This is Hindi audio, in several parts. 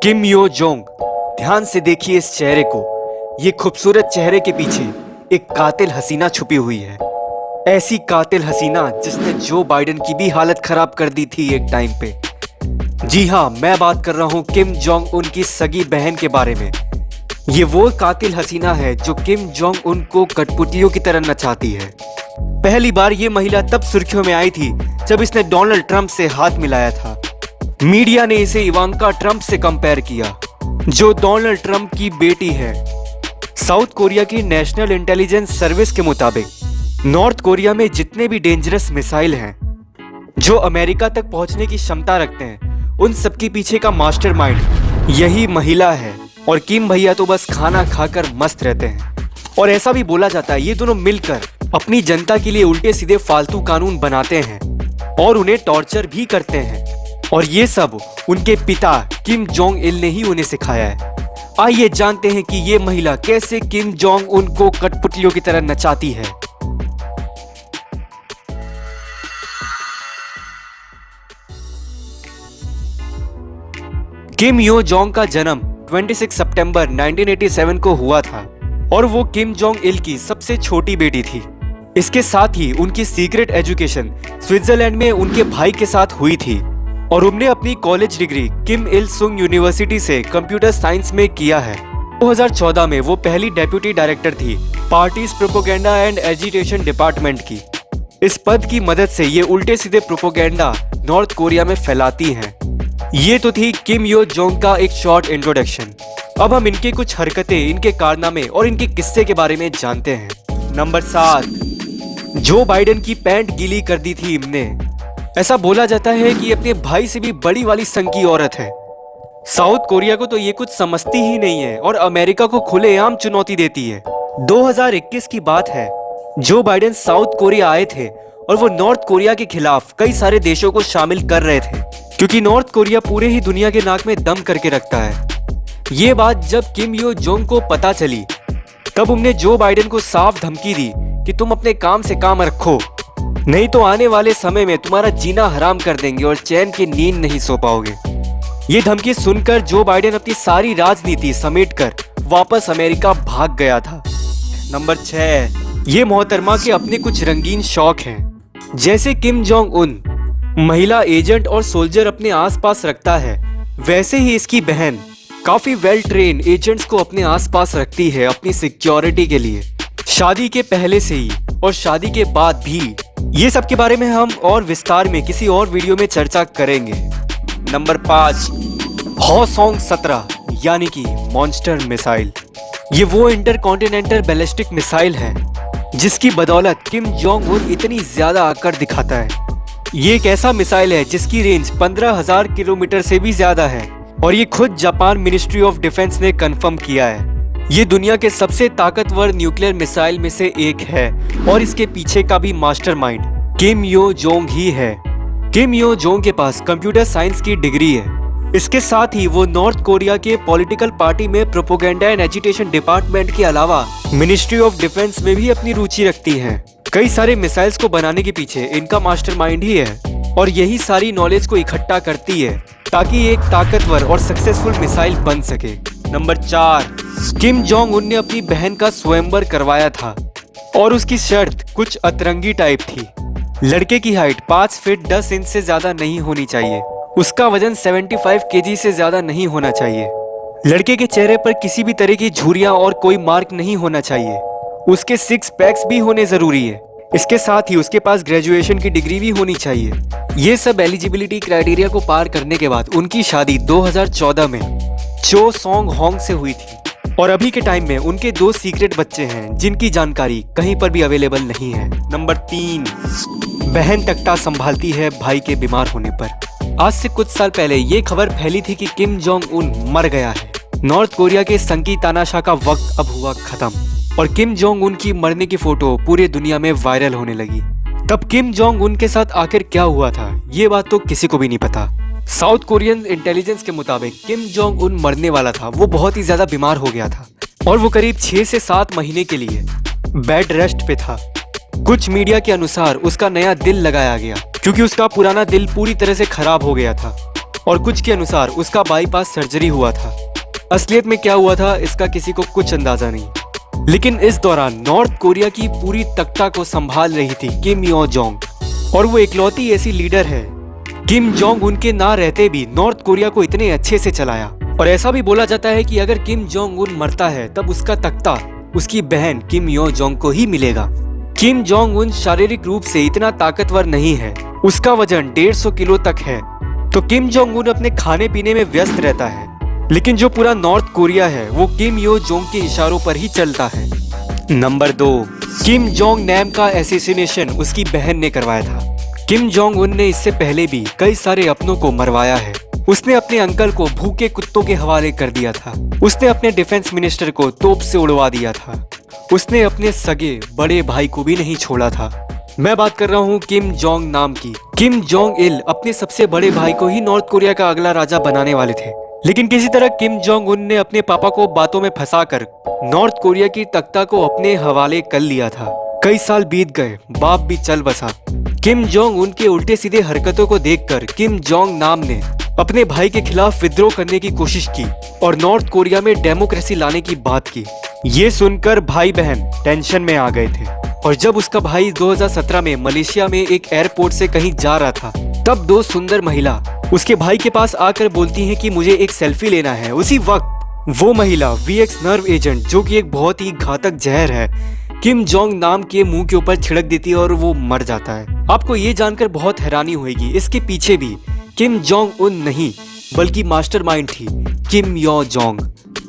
किम यो जोंग। ध्यान से देखिए इस चेहरे को। ये खूबसूरत चेहरे के पीछे एक कातिल हसीना छुपी हुई है। ऐसी कातिल हसीना जिसने जो बाइडेन की भी हालत खराब कर दी थी एक टाइम पे। जी हाँ, मैं बात कर रहा हूँ किम जोंग उन की सगी बहन के बारे में। ये वो कातिल हसीना है जो किम जोंग उन को कठपुतलियों की तरह नचाती है। पहली बार ये महिला तब सुर्खियों में आई थी जब इसने डोनाल्ड ट्रंप से हाथ मिलाया था। मीडिया ने इसे इवांका ट्रंप से कंपेयर किया, जो डोनाल्ड ट्रंप की बेटी है। साउथ कोरिया की नेशनल इंटेलिजेंस सर्विस के मुताबिक नॉर्थ कोरिया में जितने भी डेंजरस मिसाइल हैं जो अमेरिका तक पहुंचने की क्षमता रखते हैं, उन सबके पीछे का मास्टरमाइंड यही महिला है। और किम भैया तो बस खाना खाकर मस्त रहते हैं। और ऐसा भी बोला जाता है ये दोनों मिलकर अपनी जनता के लिए उल्टे सीधे फालतू कानून बनाते हैं और उन्हें टॉर्चर भी करते हैं। और ये सब उनके पिता किम जोंग इल ने ही उन्हें सिखाया है। आइए जानते हैं कि ये महिला कैसे किम जोंग उन को कठपुतलियों की तरह नचाती है। किम यो जोंग का जन्म 26 सितंबर 1987 को हुआ था और वो किम जोंग इल की सबसे छोटी बेटी थी। इसके साथ ही उनकी सीक्रेट एजुकेशन स्विट्जरलैंड में उनके भाई के साथ हुई थी और उन्होंने अपनी कॉलेज डिग्री किम इल सुंग यूनिवर्सिटी से कंप्यूटर साइंस में किया है। 2014 में वो पहली डेप्यूटी डायरेक्टर थी parties propaganda and agitation department की। इस पद की मदद से ये उल्टे सीधे प्रोपोगेंडा नॉर्थ कोरिया में फैलाती हैं। ये तो थी किम यो जोंग का एक शॉर्ट इंट्रोडक्शन। अब हम इनके कुछ हरकतें, इनके कारनामे और इनके किस्से के बारे में जानते हैं। नंबर 7, जो बाइडेन की पैंट गीली कर दी थी इनने। ऐसा बोला जाता है कि ये अपने भाई से भी बड़ी वाली संग की औरत है। साउथ कोरिया को तो ये कुछ समझती ही नहीं है और अमेरिका को खुलेआम चुनौती देती है। 2021 की बात है, जो बाइडेन साउथ कोरिया आए थे और वो नॉर्थ कोरिया के खिलाफ कई सारे देशों को शामिल कर रहे थे, क्योंकि नॉर्थ कोरिया पूरे ही दुनिया के नाक में दम करके रखता है। ये बात जब किम यो जोंग को पता चली, तब उन्होंने जो बाइडेन को साफ धमकी दी कि तुम अपने काम से काम रखो, नहीं तो आने वाले समय में तुम्हारा जीना हराम कर देंगे और चैन की नींद नहीं सो पाओगे। ये धमकी सुनकर जो बाइडेन अपनी सारी राजनीति समेटकर वापस अमेरिका भाग गया था। नंबर 6, ये मोहतरमा के अपने कुछ रंगीन शौक हैं। जैसे किम जोंग उन महिला एजेंट और सोल्जर अपने आसपास रखता है, वैसे ही इसकी बहन काफी वेल ट्रेन एजेंट्स को अपने आसपास रखती है अपनी सिक्योरिटी के लिए, शादी के पहले से ही और शादी के बाद भी। ये सब के बारे में हम और विस्तार में किसी और वीडियो में चर्चा करेंगे। नंबर 5, हॉसोंग 17 यानी कि मॉन्स्टर मिसाइल। ये वो इंटरकॉन्टिनेंटल बैलिस्टिक मिसाइल है जिसकी बदौलत किम जोंग उन इतनी ज्यादा आकर दिखाता है। ये एक ऐसा मिसाइल है जिसकी रेंज 15,000 किलोमीटर से भी ज्यादा है और ये खुद जापान मिनिस्ट्री ऑफ डिफेंस ने कंफर्म किया है। ये दुनिया के सबसे ताकतवर न्यूक्लियर मिसाइल में से एक है और इसके पीछे का भी मास्टरमाइंड किम यो जोंग ही है। किम यो जोंग के पास कंप्यूटर साइंस की डिग्री है। इसके साथ ही वो नॉर्थ कोरिया के पॉलिटिकल पार्टी में प्रोपोगेंडा एंड एजिटेशन डिपार्टमेंट के अलावा मिनिस्ट्री ऑफ डिफेंस में भी अपनी रुचि रखती हैं। कई सारे मिसाइल्स को बनाने के पीछे इनका मास्टरमाइंड ही है और यही सारी नॉलेज को इकट्ठा करती है ताकि एक ताकतवर और सक्सेसफुल मिसाइल बन सके। नंबर 4, किम जोंग उन ने अपनी बहन का स्वयंवर करवाया था और उसकी शर्त कुछ अतरंगी टाइप थी। लड़के की हाइट 5 फीट 10 इंच से ज्यादा नहीं होनी चाहिए। उसका वजन 75 केजी से ज्यादा नहीं होना चाहिए। लड़के के चेहरे पर किसी भी तरह की झुर्रियां और कोई मार्क नहीं होना चाहिए। उसके 6 पैक्स भी होने जरूरी है। इसके साथ ही उसके पास ग्रेजुएशन की डिग्री भी होनी चाहिए। ये सब एलिजिबिलिटी क्राइटेरिया को पार करने के बाद उनकी शादी 2014 में चो सोंग होंग से हुई थी और अभी के टाइम में उनके 2 सीक्रेट बच्चे हैं जिनकी जानकारी कहीं पर भी अवेलेबल नहीं है। नंबर 3, बहन तख्ता संभालती है भाई के बीमार होने पर। आज से कुछ साल पहले ये खबर फैली थी कि किम जोंग उन मर गया है। नॉर्थ कोरिया के संकी तानाशाह का वक्त अब हुआ खत्म और किम जोंग उन की मरने की फोटो पूरी दुनिया में वायरल होने लगी। तब किम जोंग उन के साथ आखिर क्या हुआ था, ये बात तो किसी को भी नहीं पता। साउथ कोरियन इंटेलिजेंस के मुताबिक किम जोंग उन मरने वाला था। वो बहुत ही ज्यादा बीमार हो गया था और वो करीब 6 से 7 महीने के लिए बेड रेस्ट पे था। कुछ मीडिया के अनुसार उसका नया दिल लगाया गया क्योंकि उसका पुराना दिल पूरी तरह से खराब हो गया था। और कुछ के अनुसार उसका बाईपास सर्जरी हुआ था। असलियत में क्या हुआ था इसका किसी को कुछ अंदाजा नहीं, लेकिन इस दौरान नॉर्थ कोरिया की पूरी तख्ता को संभाल रही थी किम यो जोंग, और वो इकलौती ऐसी लीडर है। किम जोंग उन के ना रहते भी नॉर्थ कोरिया को इतने अच्छे से चलाया, और ऐसा भी बोला जाता है कि अगर किम जोंग उन मरता है तब उसका तख्ता उसकी बहन किम यो जोंग को ही मिलेगा। किम जोंग उन शारीरिक रूप से इतना ताकतवर नहीं है, उसका वजन 150 किलो तक है, तो किम जोंग उन अपने खाने पीने में व्यस्त रहता है। लेकिन जो पूरा नॉर्थ कोरिया है वो किम यो जोंग के इशारों पर ही चलता है। नंबर 2, किम जोंग नैम का एसेसिनेशन उसकी बहन ने करवाया था। किम जोंग उन ने इससे पहले भी कई सारे अपनों को मरवाया है। उसने अपने अंकल को भूखे कुत्तों के हवाले कर दिया था। उसने अपने डिफेंस मिनिस्टर को तोप से उड़वा दिया था। उसने अपने सगे बड़े भाई को भी नहीं छोड़ा था। मैं बात कर रहा हूँ किम जोंग नाम की। किम जोंग इल अपने सबसे बड़े भाई को ही नॉर्थ कोरिया का अगला राजा बनाने वाले थे, लेकिन किसी तरह किम जोंग उन ने अपने पापा को बातों में फंसाकर नॉर्थ कोरिया की तख्ता को अपने हवाले कर लिया था। कई साल बीत गए, बाप भी चल बसा। किम जोंग उन के उल्टे सीधे हरकतों को देखकर किम जोंग नाम ने अपने भाई के खिलाफ विद्रोह करने की कोशिश की और नॉर्थ कोरिया में डेमोक्रेसी लाने की बात की। ये सुनकर भाई बहन टेंशन में आ गए थे, और जब उसका भाई 2017 में मलेशिया में एक एयरपोर्ट से कहीं जा रहा था, तब 2 सुंदर महिला उसके भाई के पास आकर बोलती हैं कि मुझे एक सेल्फी लेना है। उसी वक्त वो महिला VX नर्व एजेंट, जो कि एक बहुत ही घातक जहर है, किम जोंग नाम के मुंह के ऊपर छिड़क देती है और वो मर जाता है। आपको ये जानकर बहुत हैरानी होगी, इसके पीछे भी किम जोंग उन नहीं बल्कि मास्टरमाइंड थी किम यो जोंग।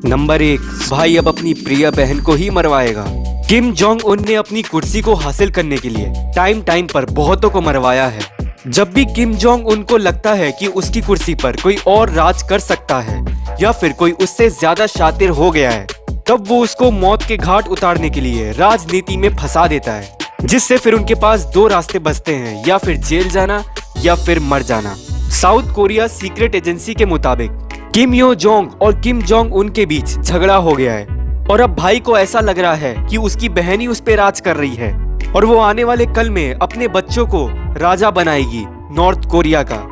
नंबर 1, भाई अब अपनी प्रिय बहन को ही मरवाएगा। किम जोंग उन ने अपनी कुर्सी को हासिल करने के लिए टाइम पर बहुतों को मरवाया है। जब भी किम जोंग उनको लगता है कि उसकी कुर्सी पर कोई और राज कर सकता है या फिर कोई उससे ज्यादा शातिर हो गया है, तब वो उसको मौत के घाट उतारने के लिए राजनीति में फंसा देता है, जिससे फिर उनके पास 2 रास्ते बचते हैं, या फिर जेल जाना या फिर मर जाना। साउथ कोरिया सीक्रेट एजेंसी के मुताबिक किम यो जोंग और किम जोंग उन के बीच झगड़ा हो गया है, और अब भाई को ऐसा लग रहा है कि उसकी बहन ही उस पे राज कर रही है, और वो आने वाले कल में अपने बच्चों को राजा बनाएगी नॉर्थ कोरिया का,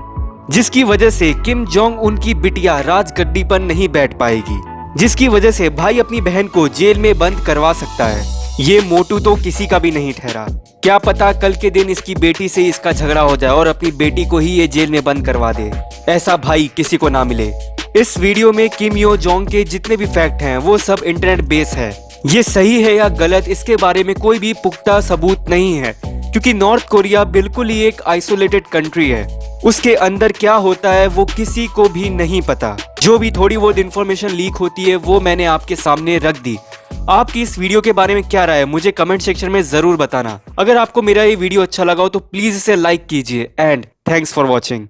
जिसकी वजह से किम जोंग उनकी बिटिया राजगद्दी पर नहीं बैठ पाएगी, जिसकी वजह से भाई अपनी बहन को जेल में बंद करवा सकता है। ये मोटू तो किसी का भी नहीं ठहरा। क्या पता कल के दिन इसकी बेटी से इसका झगड़ा हो जाए और अपनी बेटी को ही ये जेल में बंद करवा दे। ऐसा भाई किसी को ना मिले। इस वीडियो में किम यो जोंग के जितने भी फैक्ट हैं वो सब इंटरनेट बेस है। ये सही है या गलत इसके बारे में कोई भी पुख्ता सबूत नहीं है, क्योंकि नॉर्थ कोरिया बिल्कुल ही एक आइसोलेटेड कंट्री है। उसके अंदर क्या होता है वो किसी को भी नहीं पता। जो भी थोड़ी बहुत इन्फॉर्मेशन लीक होती है वो मैंने आपके सामने रख दी। आपकी इस वीडियो के बारे में क्या राय है मुझे कमेंट सेक्शन में जरूर बताना। अगर आपको मेरा ये वीडियो अच्छा लगा हो तो प्लीज इसे लाइक कीजिए, एंड थैंक्स फॉर वॉचिंग।